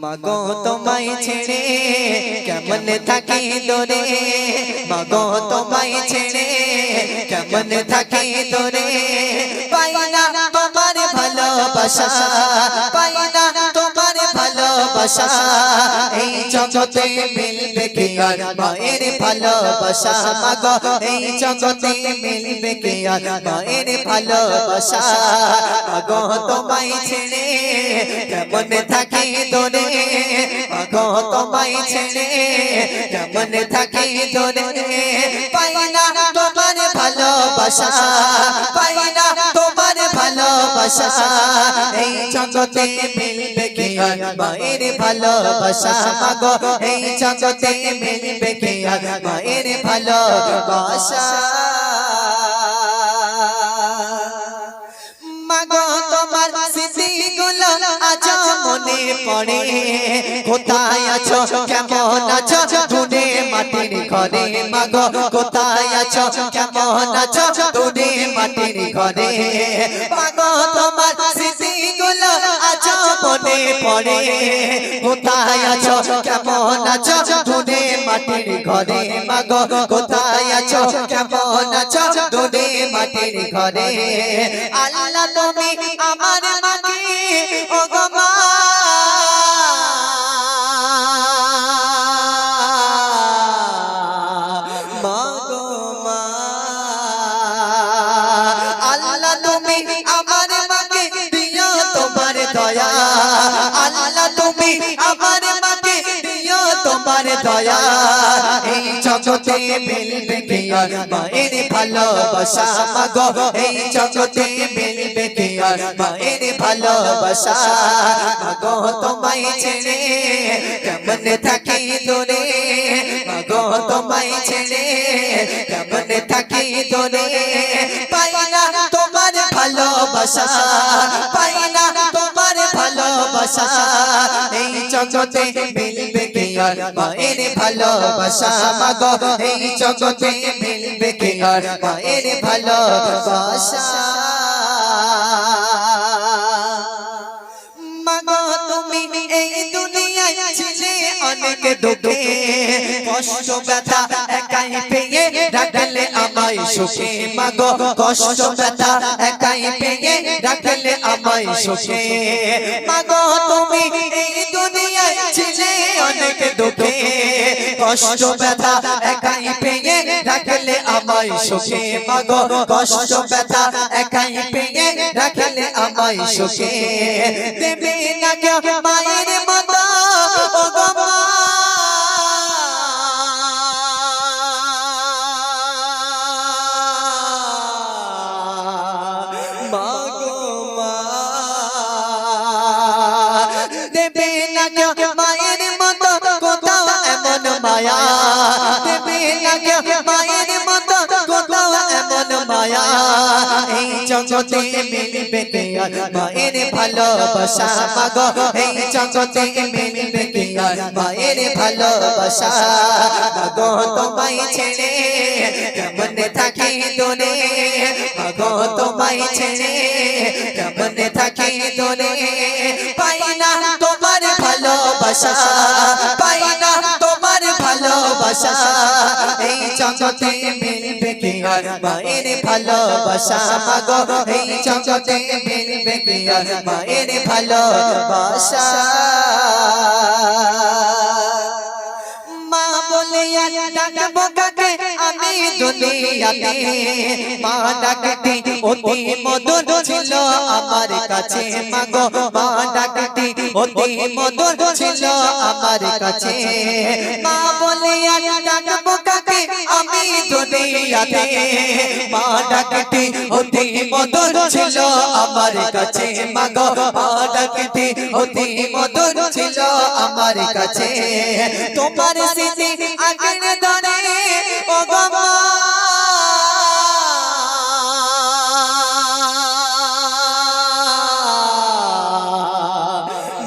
মাগো তোমায় ছেড়ে কেমন থাকি দূরে, মাগো তোমায় ছেড়ে কেমন থাকি দূরে, পাই না তোমার ভালোবাসা, পাই না তোমার ভালোবাসা, এই জগতে মিলবে কি আর মায়ের ভালোবাসা, মাগো এই জগতে মিলবে কি আর মায়ের ভালোবাসা, মাগো তোমায় ছেড়ে কেমন থাকি দূরে, মাগো তোমায় ছেড়ে কেমন থাকি দূরে, পাই না তোমার ভালোবাসা, পাই না তোমার ভালোবাসা, এই জগতে মিলবে কি আর মায়ের ভালোবাসা, মাগো এই জগতে মিলবে কি আর মায়ের ভালোবাসা, মাগো তোমার স্মৃতিগুলো আজ মনে পড়ে, কোথায় আছো কেমন আছো দূরে মাটির ঘরে, মাগো কোথায় আছো কেমন আছো দূরে মাটির ঘরে, মাগো তোমার স্মৃতিগুলো আজ মনে পড়ে, কোথায় আছো কেমন আছো দূরে মাটির ঘরে, মাগো কোথায় আছো কেমন আছো দূরে মাটির ঘরে, আল্লাহ তুমি আমার মাকে ও গো মা, মাগো মা, আল্লাহ তুমি আমার মাকে দিও তোমার দয়া, আল্লাহ তুমি আমার মাকে দিও তোমার দয়া, এই জগতে মিলবে কি আর মায়ের ভালোবাসা, মাগো এই জগতে মিলবে কি আর মায়ের ভালোবাসা, মাগো তোমায় ছেড়ে কেমন থাকি দূরে, মাগো তোমায় ছেড়ে কেমন থাকি দূরে, পাই না তোমার ভালোবাসা, পাই না তোমার ভালোবাসা, এই জগতে মিলবে কি আর মায়ের ভালোবাসা, মাগো এই জগতে মিলবে কি আর মায়ের ভালোবাসা, মাগো তুমি এই দুনিয়ায় ছিলে অনেক দুঃখে, কষ্ট ব্যথা একাই পেয়ে রাখলে আমায় সুখে, মাগো কষ্ট ব্যথা একাই পেয়ে রাখলে আমায় সুখে, মাগো তুমি এই দুনিয়ায় ছিলে অনেক দুঃখে, কষ্ট ব্যথা একাই পেয়ে রাখলে আমায় সুখে, মাগো কষ্ট ব্যথা একাই পেয়ে রাখলে আমায় সুখে, দেবে না কেউ মায়ের মতো ও গো মা, মাগো মা, দেবে না কেউ মায়ের মতো কোথাও এমন মায়া, দেবে না কেউ মায়ের মতো কোথাও এমন মায়া, এই জগতে মিলবে কি আর মায়ের ভালোবাসা, মাগো এই জগতে মিলবে কি আর মায়ের ভালোবাসা, মাগো তোমায় ছেড়ে কেমন থাকি দূরে, মাগো তোমায় ছেড়ে কেমন থাকি দূরে, পাই না তোমার ভালোবাসা, পাই না তোমার ভালোবাসা, এই জগতে মিলবে কি আর মায়ের ভালোবাসা, মাগো এই জগতে মিলবে কি আর মায়ের ভালোবাসা, মা বলে ডাকবো কাকে আমি দুনিয়াতে, মা ডাকটি অতি মধুর ছিল আমার কাছে, মাগো মা ডাকটি অতি মধুর ছিল আমার কাছে, মা বলে ডাকবো কাকে আমি দুনিয়াতে, মা ডাকটি অতি মধুর ছিল আমার কাছে, মাগো মা ডাকটি অতি মধুর ছিল আমার কাছে, তোমার স্মৃতি আগের ধরে ও গো মা,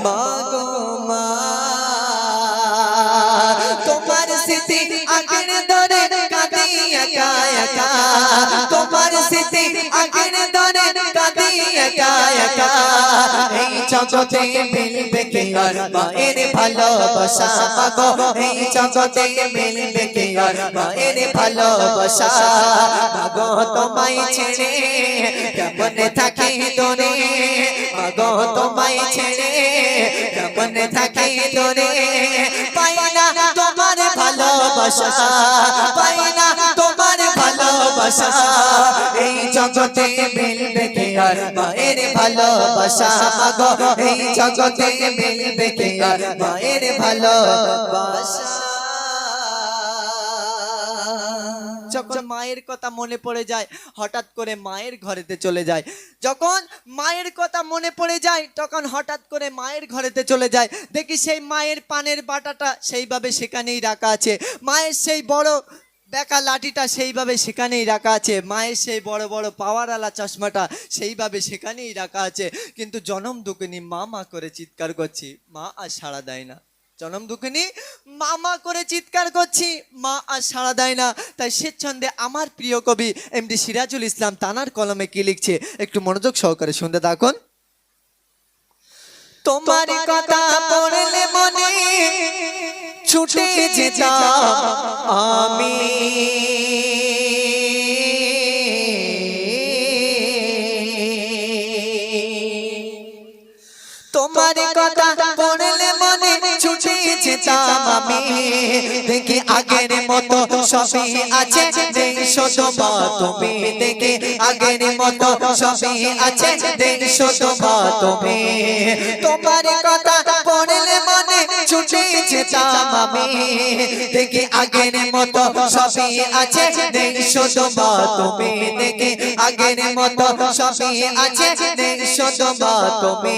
মাগো মা, তোমার স্মৃতি আগের ধরে কাঁদি একা একা, তোমার স্মৃতি আগের ধরে কাঁদি একা একা এই জগতে মিলবে কে আর মায়ের ভালোবাসা মাগো এই জগতে মিলবে কে আর মায়ের ভালোবাসা মাগো তোমায় ছেড়ে কেমন থাকি তোরে মাগো তোমায় ছেড়ে কেমন থাকি তোরে পাই না তোমার ভালোবাসা পাই না তোমার ভালোবাসা এই জগতে মিলবে কে আর মায়ের ভালোবাসা মাগো এই জগতে মিলবে কে আর মায়ের ভালোবাসা যখন মায়ের কথা মনে পড়ে যায় হঠাৎ করে মায়ের ঘরেতে চলে যায় যখন মায়ের কথা মনে পড়ে যায় তখন হঠাৎ করে মায়ের ঘরেতে চলে যায় দেখি সেই মায়ের পানের বাটাটা সেইভাবে সেখানেই রাখা আছে মায়ের সেই বড় বেকা লাঠিটা সেইভাবে সেখানেই রাখা আছে মায়ের সেই বড় বড় পাওয়ারওয়ালা চশমাটা সেইভাবে সেখানেই রাখা আছে কিন্তু জনম দুঃখিনী মা মা করে চিৎকার করছি মা আর সাড়া দেয় না জনম দুঃখিনী মা মা করে চিৎকার করছি মা আর সাড়া দেয় না তাই স্বেচ্ছন্দে আমার প্রিয় কবি এমডি সিরাজুল ইসলাম তানার কলমে কি লিখছে একটু মনোযোগ সহকারে শুনতে থাকুন তোমার কথা পড়লে মনে ছুটে যেতাম আমি তোমার কথা পড়লে মনে ছুটে যেতাম আমি দেখি আগের মতো সবই আছে দেখো তোমা তুমি দেখি আগের মতো সবই আছে দেখো তোমা তুমি তোমার কথা পড়লে মনে ছুটে যেতাম আমি দেখি আগের মতো সবই আছে দেখো তোমা তুমি দেখি আগের মতো সবই আছে দেখো তোমা তুমি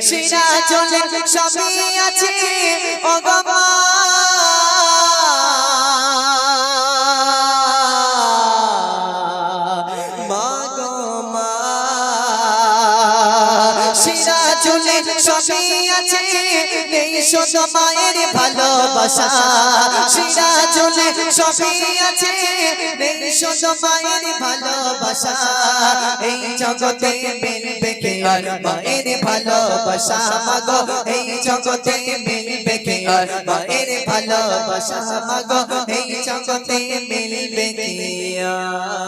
সিরাজুল সবই আছে ও গো মা গো মা সিরাজুল সবই আছে নেই শুধু মায়ের ভালোবাসা সিরাজুল সবই আছে নেই শুধু মায়ের ভালোবাসা এই জগতে মিলবে কে আর মায়ের ভালোবাসা মাগো এই জগতে মিলবে কে আর মায়ের ভালোবাসা মাগো এই জগতে মিলবে কে আর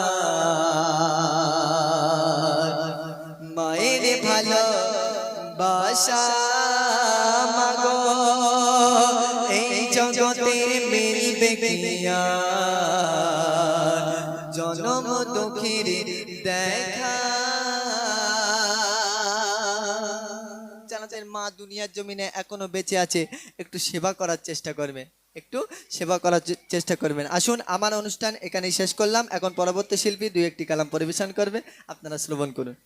মায়ের ভালোবাসা মাগো এই জগতে মিলবে কে আর জনম দুঃখের দেখা মা দুনিয়ার জমিনে এখনো বেঁচে আছে একটু সেবা করার চেষ্টা করবেন একটু সেবা করার চেষ্টা করবেন আসুন আমার অনুষ্ঠান এখানেই শেষ করলাম এখন পরবর্তী শিল্পী দুই একটি কালাম পরিবেশন করবে আপনারা শ্রবণ করুন